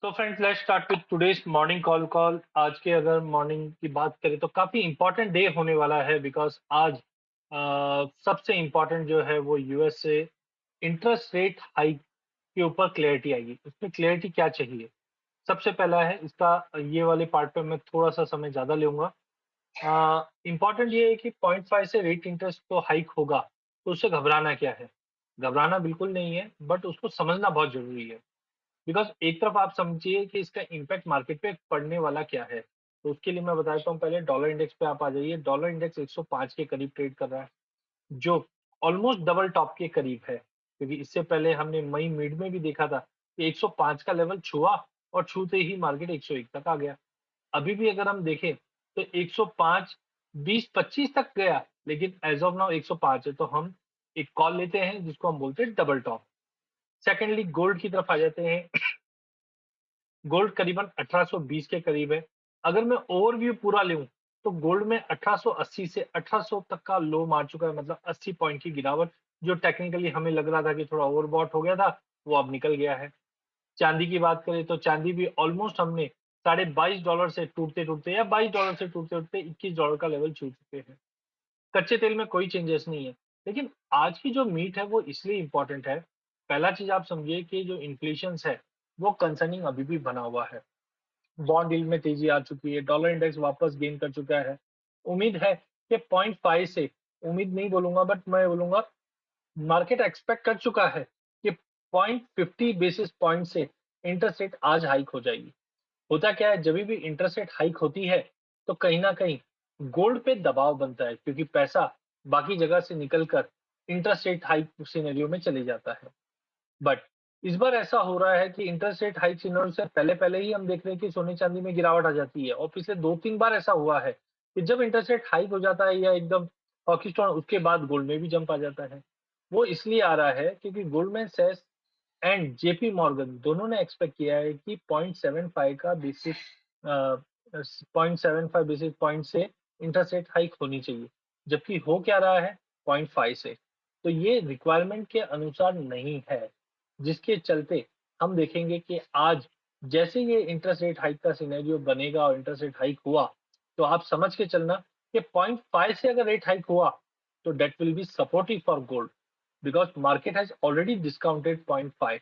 तो friends let's start with today's morning call. आज के अगर मॉर्निंग की बात करें तो काफी इंपॉर्टेंट डे होने वाला है बिकॉज आज सबसे इंपॉर्टेंट जो है वो यूएस से इंटरेस्ट रेट हाइक के ऊपर क्लैरिटी आएगी। उसमें क्लैरिटी क्या चाहिए? सबसे पहला है इसका, ये वाले पार्ट पे मैं थोड़ा सा समय ज्यादा लूंगा। इंपॉर्टेंट ये है कि 0.5 से रेट इंटरेस्ट तो हाइक होगा, तो उससे घबराना क्या है? घबराना बिल्कुल नहीं है, बट उसको समझना बहुत जरूरी है। बिकॉज एक तरफ आप समझिए कि इसका इम्पैक्ट मार्केट पे पड़ने वाला क्या है। तो उसके लिए मैं बता देता हूँ, पहले डॉलर इंडेक्स पे आप आ जाइए। डॉलर इंडेक्स 105 के करीब ट्रेड कर रहा है, जो ऑलमोस्ट डबल टॉप के करीब है, क्योंकि इससे पहले हमने मई मिड में भी देखा था कि 105 का लेवल छुआ और छूते ही मार्केट 101 तक आ गया। अभी भी अगर हम देखें तो 105 20-25 तक गया, लेकिन एज ऑफ नाउ 105 है। तो हम एक कॉल लेते हैं जिसको हम बोलते हैं डबल टॉप। सेकेंडली गोल्ड की तरफ आ जाते हैं। गोल्ड करीबन 1820 के करीब है। अगर मैं ओवरव्यू पूरा लूं तो गोल्ड में 1880 से 1800 तक का लो मार चुका है, मतलब 80 पॉइंट की गिरावट, जो टेक्निकली हमें लग रहा था कि थोड़ा ओवरबॉट हो गया था, वो अब निकल गया है। चांदी की बात करें तो चांदी भी ऑलमोस्ट हमने $22.5 से टूटते टूटते या $22 से टूटते टूटते $21 का लेवल छू चुके हैं। कच्चे तेल में कोई चेंजेस नहीं है। लेकिन आज की जो मीट है वो इसलिए इंपॉर्टेंट है। पहला चीज आप समझिए कि जो इन्फ्लेशन है वो कंसर्निंग अभी भी बना हुआ है। बॉन्ड यील्ड में तेजी आ चुकी है, डॉलर इंडेक्स वापस गेन कर चुका है। उम्मीद है कि 0.5 से, उम्मीद नहीं बोलूंगा बट मैं बोलूंगा मार्केट एक्सपेक्ट कर चुका है कि 0.50 बेसिस पॉइंट से इंटरेस्ट रेट आज हाइक हो जाएगी। होता क्या है, जब भी इंटरेस्ट रेट हाइक होती है तो कहीं ना कहीं गोल्ड पे दबाव बनता है, क्योंकि पैसा बाकी जगह से निकलकर इंटरेस्ट रेट हाइक सिनेरियो में चले जाता है। बट इस बार ऐसा हो रहा है कि इंटरेस्ट रेट हाइक सिनेरियो से पहले पहले ही हम देख रहे हैं कि सोने चांदी में गिरावट आ जाती है, और पिछले 2-3 बार ऐसा हुआ है कि जब इंटरेस्ट रेट हाइक हो जाता है या एकदम हॉकी स्टोन, उसके बाद गोल्ड में भी जंप आ जाता है। वो इसलिए आ रहा है क्योंकि गोल्डमैन सैक्स एंड जेपी मॉर्गन दोनों ने एक्सपेक्ट किया है कि 0.75 का बेसिस 0.75 बेसिस पॉइंट से इंटरेस्ट रेट हाइक होनी चाहिए, जबकि हो क्या रहा है 0.5 से। तो ये रिक्वायरमेंट के अनुसार नहीं है, जिसके चलते हम देखेंगे कि आज जैसे ये इंटरेस्ट रेट हाइक का सिनेरियो बनेगा और इंटरेस्ट रेट हाइक हुआ, तो आप समझ के चलना कि 0.5 से अगर रेट हाइक हुआ तो debt will be supportive for gold, because market has already discounted 0.5।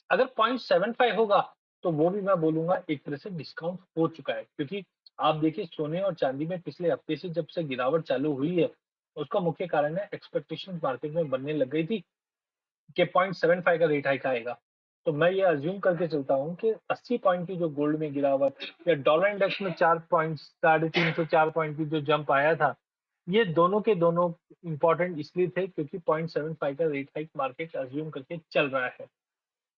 अगर 0.75 होगा तो वो भी मैं बोलूंगा एक तरह से डिस्काउंट हो चुका है, क्योंकि आप देखिए सोने और चांदी में पिछले हफ्ते से जब से गिरावट चालू हुई है, उसका मुख्य कारण है एक्सपेक्टेशन मार्केट में बनने लग गई थी कि 0.75 का रेट हाइक आएगा। तो मैं ये अज्यूम करके चलता हूँ कि 80 पॉइंट की जो गोल्ड में गिरावट या डॉलर इंडेक्स में 4 पॉइंट, 3.5 से 4 पॉइंट की जो जंप आया था, ये दोनों के दोनों इंपॉर्टेंट इसलिए थे क्योंकि 0.75 का रेट हाइक मार्केट अज्यूम करके चल रहा है।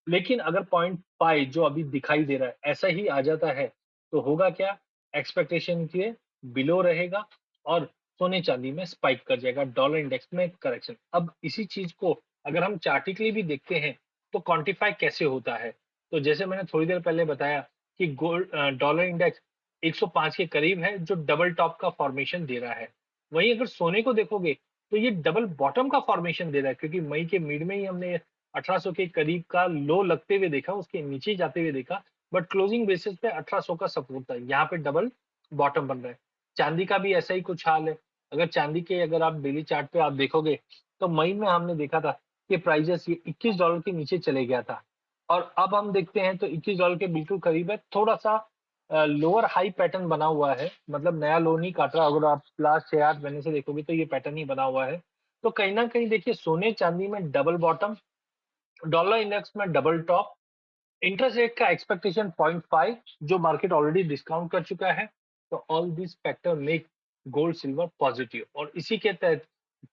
लेकिन अगर 0.5 जो अभी दिखाई दे रहा है ऐसा ही आ जाता है, तो होगा क्या, एक्सपेक्टेशन के बिलो रहेगा और सोने चांदी में स्पाइक कर जाएगा, डॉलर इंडेक्स में करेक्शन। अब इसी चीज को अगर हम चार्टिकली भी देखते हैं तो क्वांटिफाई कैसे होता है, तो जैसे मैंने थोड़ी देर पहले बताया कि गोल्ड डॉलर इंडेक्स 105 के करीब है, जो डबल टॉप का फॉर्मेशन दे रहा है। वहीं अगर सोने को देखोगे तो ये डबल बॉटम का फॉर्मेशन दे रहा है, क्योंकि मई के मिड में ही हमने 1800 के करीब का लो लगते हुए देखा, उसके नीचे जाते हुए देखा, बट क्लोजिंग बेसिस पे 1800 का सपोर्ट था। यहाँ पे डबल बॉटम बन रहा है। चांदी का भी ऐसा ही कुछ हाल है। अगर चांदी के अगर आप डेली चार्ट पे आप देखोगे तो मई में हमने देखा था कि प्राइजेस ये $21 के नीचे चले गया था, और अब हम देखते हैं तो $21 के बिल्कुल करीब है। थोड़ा सा लोअर हाई पैटर्न बना हुआ है, मतलब नया लो नहीं काट रहा। अगर आप लास्ट 6-8 महीने से देखोगे तो ये पैटर्न ही बना हुआ है। तो कहीं ना कहीं देखिए सोने चांदी में डबल बॉटम, डॉलर इंडेक्स में डबल टॉप, इंटरेस्ट रेट का एक्सपेक्टेशन 0.5 जो मार्केट ऑलरेडी डिस्काउंट कर चुका है। तो all this factor make gold silver positive, और इसी के तहत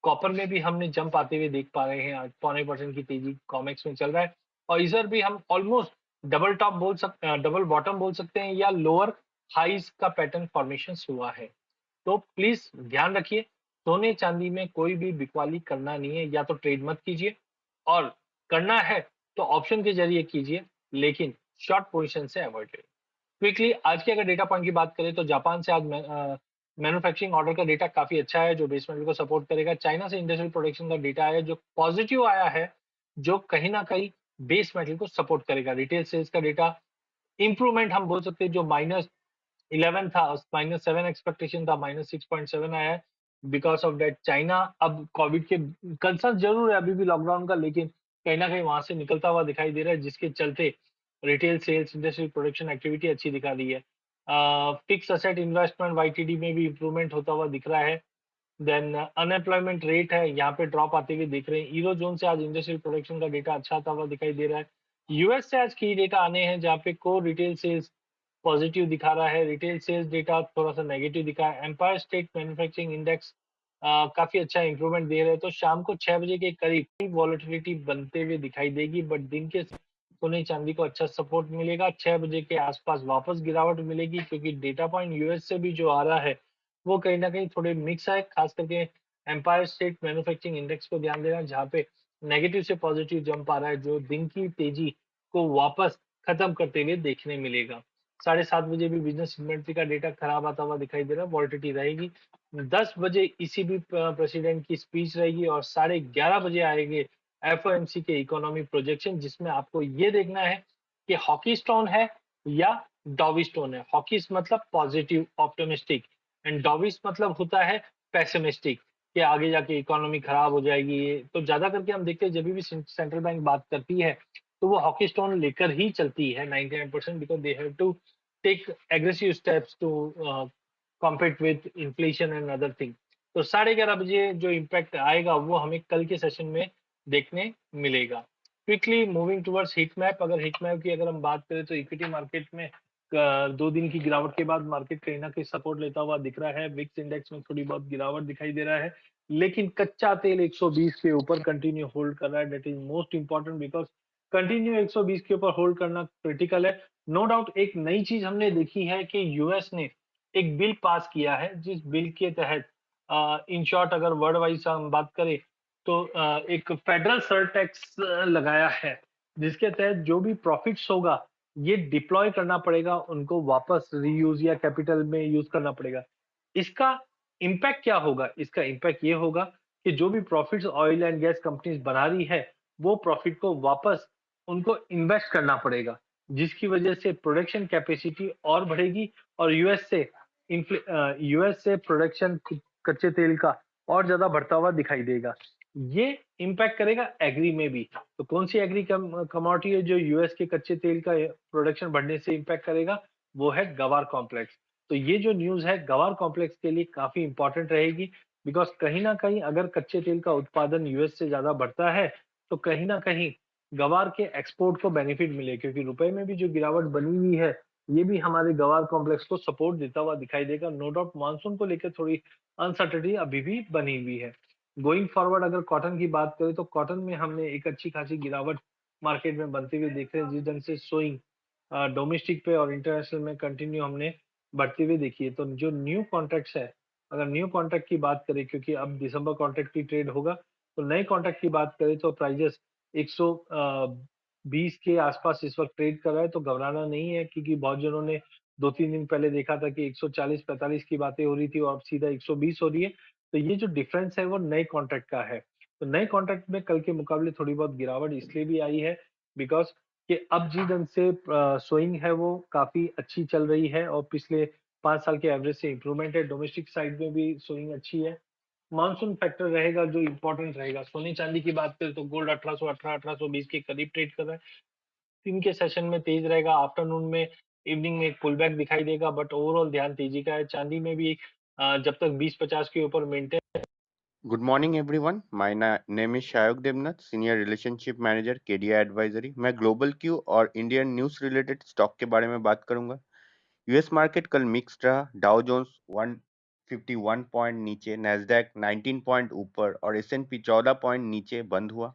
कॉपर में भी हमने जंप आते हुए देख पा रहे हैं। आज 0.25% की तेजी कॉमेक्स में चल रहा है, और इधर भी हम ऑलमोस्ट डबल टॉप बोल सकते हैं, डबल बॉटम बोल सकते हैं, या लोअर हाईज का पैटर्न फॉर्मेशन हुआ है। तो प्लीज ध्यान रखिए, सोने चांदी में कोई भी बिकवाली करना नहीं है, या तो ट्रेड मत कीजिए, और करना है तो ऑप्शन के जरिए कीजिए, लेकिन शॉर्ट पोजीशन से अवॉइड करिए। क्विकली आज के अगर डेटा पॉइंट की बात करें तो जापान से आज मैन्युफैक्चरिंग ऑर्डर का डेटा काफी अच्छा है, जो बेस मेटल को सपोर्ट करेगा। चाइना से इंडस्ट्रियल प्रोडक्शन का डेटा आया जो पॉजिटिव आया है, जो कहीं ना कहीं बेस मेटल को सपोर्ट करेगा। रिटेल सेल्स का डेटा इम्प्रूवमेंट हम बोल सकते हैं जो -11 था, -7 एक्सपेक्टेशन था, -6.7 आया है। बिकॉज़ ऑफ दैट चाइना अब कोविड के कंसर्न ज़रूर है अभी भी लॉकडाउन का, लेकिन कहीं न कहीं वहाँ से निकलता हुआ दिखाई दे रहा है, जिसके चलते retail sales, industrial production activity अच्छी दिखा रही है। फिक्स्ड असेट इन्वेस्टमेंट वाईटीडी में भी इम्प्रूवमेंट होता हुआ दिख रहा है। देन अनएम्प्लॉयमेंट रेट है, यहाँ पे ड्रॉप आते हुए दिख रहे हैं। यूरो जोन से आज इंडस्ट्रियल प्रोडक्शन का डेटा अच्छा आता हुआ दिखाई दे रहा है। यूएस से आज की डेटा आने हैं, जहाँ पे कोर रिटेल सेल्स पॉजिटिव दिखा रहा है, रिटेल सेल्स डेटा थोड़ा-सा नेगेटिव दिखा है। एम्पायर स्टेट मैन्युफैक्चरिंग इंडेक्स काफ़ी अच्छा इंप्रूवमेंट दे रहे हैं, तो शाम को 6 बजे के करीब वॉलेटिलिटी बनते हुए दिखाई देगी, बट दिन के सोने-चांदी को अच्छा सपोर्ट मिलेगा। 6 बजे के आसपास वापस गिरावट मिलेगी, क्योंकि डेटा पॉइंट यूएस से भी जो आ रहा है, वो कहीं न कहीं थोड़े मिक्स है, खास करके एम्पायर स्टेट मैन्युफैक्चरिंग इंडेक्स को ध्यान देना, जहाँ पे नेगेटिव से पॉजिटिव जंप आ रहा है, जो दिन की तेजी को वापस खत्म करते हुए देखने मिलेगा। 7:30 बजे भी बिज़नेस इन्वेंटरी का डेटा खराब आता हुआ दिखाई दे रहा है, वॉलेटिलिटी रहेगी। 10 बजे ईसीबी प्रेसिडेंट की स्पीच रहेगी और 11:30 बजे आएँगे एफओएमसी के इकोनॉमी प्रोजेक्शन, जिसमें आपको ये देखना है कि हॉकी स्टोन है या डॉवी स्टोन है। हॉकीस मतलब पॉजिटिव, ऑप्टिमिस्टिक, एंड डॉविस मतलब होता है पेसिमिस्टिक, कि आगे जाके इकोनॉमी खराब हो जाएगी। तो ज़्यादा करके हम देखते हैं जभी भी सेंट्रल बैंक बात करती है, तो वो हॉकी स्टोन लेकर ही चलती है 99% because they have to take aggressive steps to compete with inflation and other thing. तो 11:30 बजे जो इम्पैक्ट आएगा वो हमें कल के सेशन में देखने मिलेगा। Quickly moving towards heat map, अगर हीट मैप की अगर हम बात करें तो इक्विटी मार्केट में 2 दिन की गिरावट के बाद मार्केट कहीं न कहीं सपोर्ट लेता हुआ दिख रहा है। विक्स इंडेक्स में थोड़ी बहुत गिरावट दिखाई दे रहा है, लेकिन कच्चा तेल 120 के ऊपर कंटिन्यू होल्ड कर रहा है। That is most important because continue 120 के ऊपर होल्ड करना क्रिटिकल है। नो डाउट एक नई चीज़ हमने देखी है कि यूएस ने एक बिल पास किया है, जिस बिल के तहत इन शॉर्ट अगर वर्ड वाइज़ हम बात करें, तो एक फेडरल सरटैक्स लगाया है, जिसके तहत जो भी प्रॉफिट्स होगा, ये डिप्लॉय करना पड़ेगा, उनको वापस रीयूज़ या कैपिटल में यूज़ करना पड़ेगा। इसका इम्पैक्ट क्या होगा? इसका इम्पैक्ट ये होगा कि जो भी profits oil and gas companies बना रही है, वो प्रॉफिट को वापस उनको इन्वेस्ट करना पड़ेगा, जिसकी वजह से प्रोडक्शन कैपेसिटी और बढ़ेगी और यूएस से प्रोडक्शन कच्चे तेल का और ज़्यादा बढ़ता हुआ दिखाई देगा। ये इम्पैक्ट करेगा एग्री में भी। तो कौन सी एग्री कमोडिटी है जो यूएस के कच्चे तेल का प्रोडक्शन बढ़ने से इम्पैक्ट करेगा? वो है गवार कॉम्प्लेक्स। तो ये जो न्यूज़ है गवार कॉम्प्लेक्स के लिए काफ़ी इम्पोर्टेंट रहेगी, बिकॉज़ कहीं न कहीं अगर कच्चे तेल का उत्पादन यूएस से ज़्यादा बढ़ता है, तो कहीं न कहीं गवार के एक्सपोर्ट को बेनिफिट मिले, क्योंकि रुपए में भी जो गिरावट बनी हुई है, ये भी हमारे गवार कॉम्प्लेक्स को सपोर्ट देता हुआ दिखाई देगा। नो डाउट मानसून को लेकर थोड़ी अनसर्टेनिटी अभी भी बनी हुई है। गोइंग फॉरवर्ड अगर कॉटन की बात करें, तो कॉटन में हमने एक अच्छी खासी गिरावट मार्केट में बनते हुए देख रहे हैं, जिस ढंग से सोइंग डोमेस्टिक पे और इंटरनेशनल में कंटिन्यू हमने बढ़ते हुए देखी है। तो जो न्यू कॉन्ट्रैक्ट्स है, अगर न्यू कॉन्ट्रैक्ट की बात करें, क्योंकि अब दिसंबर कॉन्ट्रैक्ट की ट्रेड होगा, तो नए कॉन्ट्रैक्ट की बात करें तो प्राइजेस 120 के आसपास इस वक्त ट्रेड कर रहा है, तो घबराना नहीं है, क्योंकि बहुत जनों ने 2-3 दिन पहले देखा था कि 140-45 की बातें हो रही थी और अब सीधा 120 हो रही है। तो ये जो डिफरेंस है वो नए कॉन्ट्रैक्ट का है। तो नए कॉन्ट्रैक्ट में कल के मुकाबले थोड़ी बहुत गिरावट इसलिए भी आई है बिकॉज़ कि अब जिस ढंग से सोइंग है वो काफ़ी अच्छी चल रही है और पिछले 5 साल के एवरेज से इम्प्रूवमेंट है। डोमेस्टिक साइड में भी सोइंग अच्छी है। मानसून फैक्टर रहेगा जो इम्पोर्टेंट रहेगा। सोने-चांदी की बात करें तो गोल्ड 1818-1820 के करीब ट्रेड कर रहा है। दिन के सेशन में तेज रहेगा, आफ्टरनून में, इवनिंग में एक पुलबैक दिखाई देगा, बट ओवरऑल ध्यान तेजी का है। चांदी में भी जब तक 20-50 के ऊपर maintain. Good morning everyone. My name is Shayok Devnath, Senior Relationship Manager, KDI Advisory. मैं ग्लोबल क्यू और इंडियन न्यूज रिलेटेड स्टॉक के बारे में बात करूंगा। यूएस मार्केट कल मिक्स्ड रहा। डाउ जोन्स 151 पॉइंट नीचे, नैस्डैक 19 पॉइंट ऊपर और एसएनपी 14 पॉइंट नीचे बंद हुआ।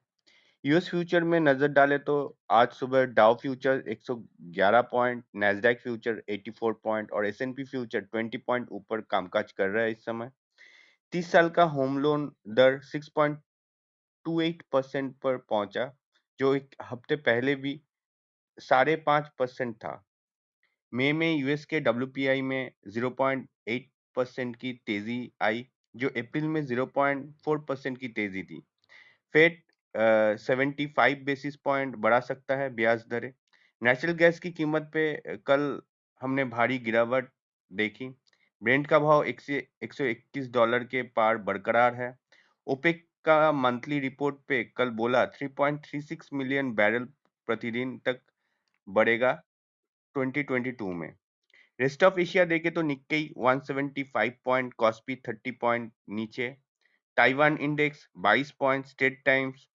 यूएस फ्यूचर में नजर डाले तो आज सुबह डाउ future 111 point, Nasdaq future 84 point और एसएनपी फ्यूचर 20 पॉइंट ऊपर कामकाज कर रहा है इस समय। 30 साल का होम लोन दर 6.28% पर पहुंचा, जो एक हफ्ते पहले भी 5.5% था। मई में यूएस के डब्ल्यूपीआई में 0.8% की तेजी आई, जो अप्रैल में 0.4% की तेजी थी। फेड 75 बेसिस पॉइंट बढ़ा सकता है ब्याज दरें। नेचुरल गैस की कीमत पे कल हमने भारी गिरावट देखी। ब्रेंट का भाव $121 के पार बरकरार है। ओपेक का मंथली रिपोर्ट पे कल बोला 3.36 मिलियन बैरल प्रतिदिन तक बढ़ेगा 2022 में। रेस्ट ऑफ एशिया देखे तो निक्केई 175 पॉइंट, कॉस्पी 30 पॉइंट नीचे, Taiwan index 22 point, Straits Times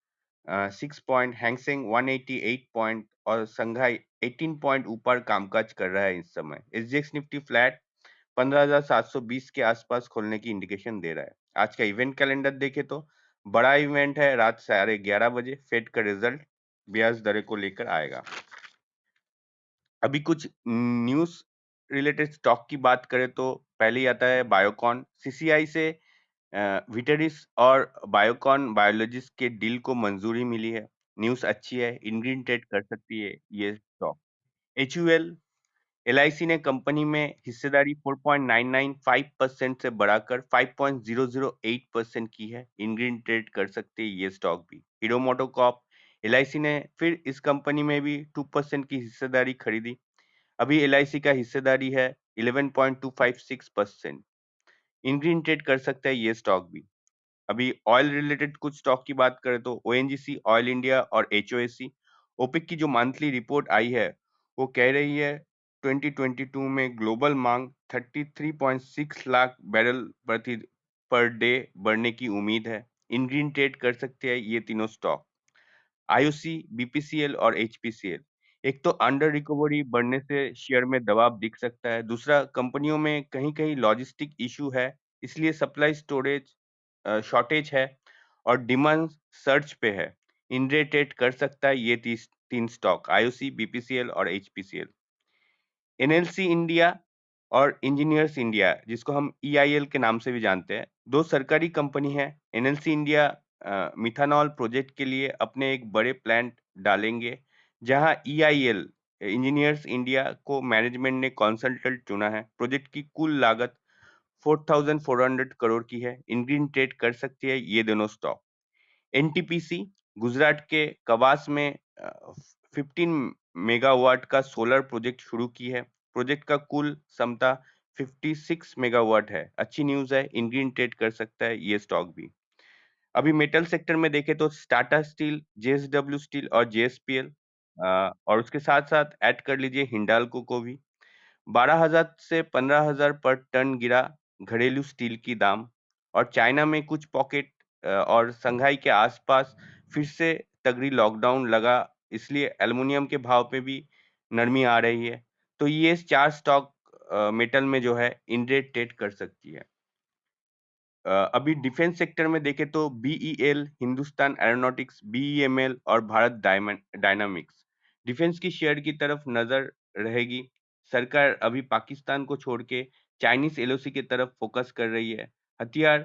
6 point, Hang Seng 188 point और संघाई 18 पॉइंट ऊपर कामकाज कर रहा है इस समय। एसजीएक्स निफ्टी फ्लैट 15,720 के आसपास खोलने की इंडिकेशन दे रहा है। आज का इवेंट कैलेंडर देखे तो बड़ा इवेंट है, रात 11:30 बजे फेड का रिजल्ट ब्याज दरें को लेकर आएगा। अभी कुछ न्यूज रिलेटेड स्टॉक की बात करें तो पहले ही आता है बायोकॉन। सीसीआई से विटेरिस और बायोकॉन बायोलॉजिस के डील को मंजूरी मिली है। न्यूज अच्छी है, इनग्रीन ट्रेड कर सकती है ये स्टॉक। एचयूएल एलआईसी ने कंपनी में हिस्सेदारी 4.995% से बढ़ाकर 5.008% की है। इनग्रीन ट्रेड कर सकते हैं ये स्टॉक भी। हीरो मोटोकॉर्प एलआईसी ने फिर इस कंपनी में भी 2% की हिस्सेदारी खरीदी। अभी एलआईसी का हिस्सेदारी है 11.256%। इनग्रीन ट्रेड कर सकता है ये स्टॉक भी। अभी ऑयल रिलेटेड कुछ स्टॉक की बात करें तो ओएनजीसी, ऑयल इंडिया और एचओएसी। ओपेक की जो मंथली रिपोर्ट आई है वो कह रही है 2022 में ग्लोबल मांग 33.6 लाख बैरल प्रति पर डे बढ़ने की उम्मीद है। इनग्रीन ट्रेड कर सकते हैं ये तीनों स्टॉक। आईओसी, बीपीसीएल और एचपीसीएल। एक तो अंडर रिकवरी बढ़ने से शेयर में दबाव दिख सकता है, दूसरा कंपनियों में कहीं-कहीं लॉजिस्टिक इश्यू है, इसलिए सप्लाई स्टोरेज शॉर्टेज है और डिमांड सर्ज पे है। इंट्राडे कर सकता है ये 3 स्टॉक आईओसी, बीपीसीएल और एचपीसीएल। एनएलसी इंडिया और इंजीनियर्स इंडिया, जिसको हम ईआईएल के नाम से भी जानते हैं, दो सरकारी कंपनी है। एनएलसी इंडिया मिथानॉल प्रोजेक्ट के लिए अपने एक बड़े प्लांट डालेंगे, जहां ईआईएल इंजीनियर्स इंडिया को मैनेजमेंट ने कंसल्टेंट चुना है। प्रोजेक्ट की कुल लागत 4,400 करोड़ की है। इनग्रीन ट्रेड कर सकती है ये दोनों स्टॉक। एनटीपीसी गुजरात के कवास में 15 मेगावाट का सोलर प्रोजेक्ट शुरू की है। प्रोजेक्ट का कुल क्षमता 56 मेगावाट है। अच्छी न्यूज है, इनग्रीन ट्रेड कर सकता है ये स्टॉक भी। अभी मेटल सेक्टर में देखें तो टाटा स्टील, जेएसडब्ल्यू स्टील और जेएसपीएल और उसके साथ साथ ऐड कर लीजिए हिंडाल्को को भी। 12,000 से 15,000 पर टन गिरा घरेलू स्टील की दाम और चाइना में कुछ पॉकेट और संघाई के आसपास फिर से तगड़ी लॉकडाउन लगा, इसलिए एल्युमिनियम के भाव पे भी नरमी आ रही है। तो ये 4 स्टॉक मेटल में जो है इंट्राडे ट्रेड कर सकती है। अभी डिफेंस सेक्टर में देखें तो बीईएल, हिंदुस्तान एरोनॉटिक्स, बीईएमएल और भारत डायनामिक्स डिफेंस की शेयर की तरफ नजर रहेगी। सरकार अभी पाकिस्तान को छोड़ के चाइनीज एलओसी की तरफ फोकस कर रही है। हथियार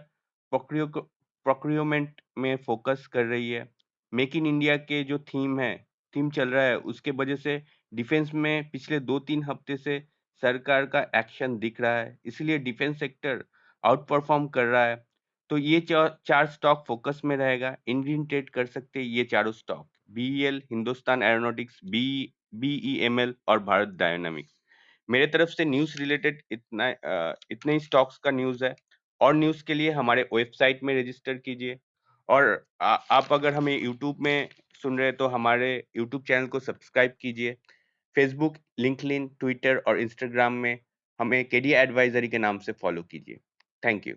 प्रोक्योरमेंट में फोकस कर रही है। मेक इन इंडिया के जो थीम चल रहा है, उसके वजह से डिफेंस में पिछले 2-3 हफ्ते से सरकार का एक्शन दिख रहा है, इसलिए डिफेंस सेक्टर आउट परफॉर्म कर रहा है। तो ये 4 स्टॉक फोकस में रहेगा। इंडियन ट्रेड कर सकते हैं ये चारों stock, BEL, Hindustan aeronautics, BEML और भारत डायनामिक्स। मेरे तरफ से न्यूज रिलेटेड इतने ही स्टॉक्स का न्यूज है। और न्यूज के लिए हमारे वेबसाइट में रजिस्टर कीजिए और आप अगर हमें यूट्यूब में सुन रहे हैं तो हमारे यूट्यूब चैनल को सब्सक्राइब कीजिए। फेसबुक, लिंक्डइन, ट्विटर और इंस्टाग्राम में हमें केडी एडवाइजरी के नाम से फॉलो कीजिए। Thank you.